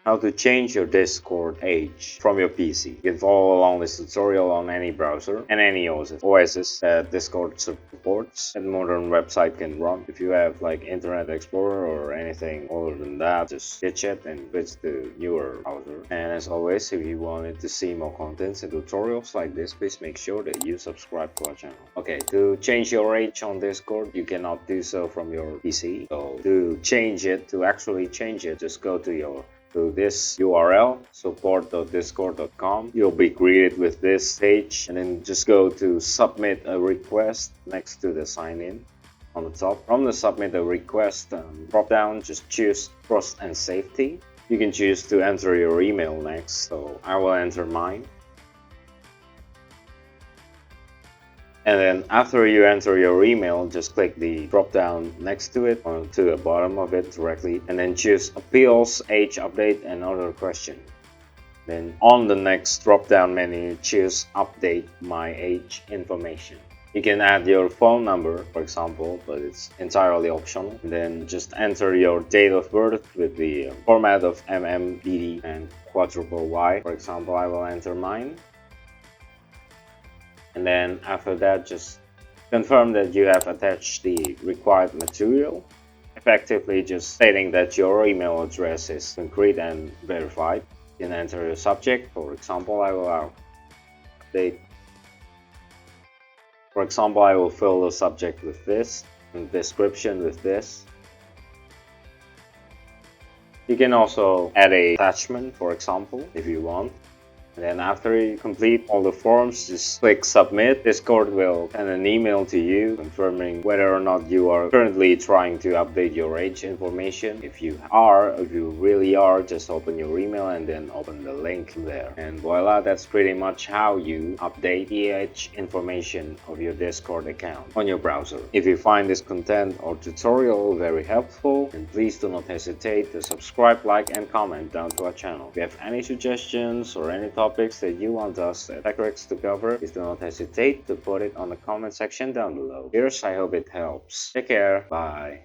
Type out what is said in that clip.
how to change your Discord age from your PC. You can follow along this tutorial on any browser and any OS that Discord supports and modern website can run. If you have like Internet Explorer or anything other than that, just ditch it and switch to newer browser. And as always, if you wanted to see more contents and tutorials like this, please make sure that you subscribe to our channel. Okay, to change your age on Discord, you cannot do so from your PC. So to change it, to actually change it, just go to this URL, support.discord.com. You'll be greeted with this page, and then just go to submit a request next to the sign in on the top. From the submit a request drop down, just choose trust and safety. You can choose to enter your email next, so I will enter mine. And then after you enter your email, just click the drop down next to it or to the bottom of it directly, and then choose appeals, age update, and other question. Then on the next drop down menu, choose update my age information. You can add your phone number, for example, but it's entirely optional. And then just enter your date of birth with the format of MMDD and quadruple Y. For example, I will enter mine. And then after that, just confirm that you have attached the required material, effectively just stating that your email address is concrete and verified. You can enter your subject. For example, I will update. For example, I will fill the subject with this and description with this. You can also add an attachment, for example, if you want. And then after you complete all the forms, just click submit. Discord will send an email to you confirming whether or not you are currently trying to update your age information. If you really are, just open your email and then open the link there. And voila, that's pretty much how you update the age information of your Discord account on your browser. If you find this content or tutorial very helpful, then please do not hesitate to subscribe, like, and comment down to our channel. If you have any suggestions or any topics that you want us at TechRex to cover, please do not hesitate to put it on the comment section down below. Cheers, I hope it helps. Take care, bye.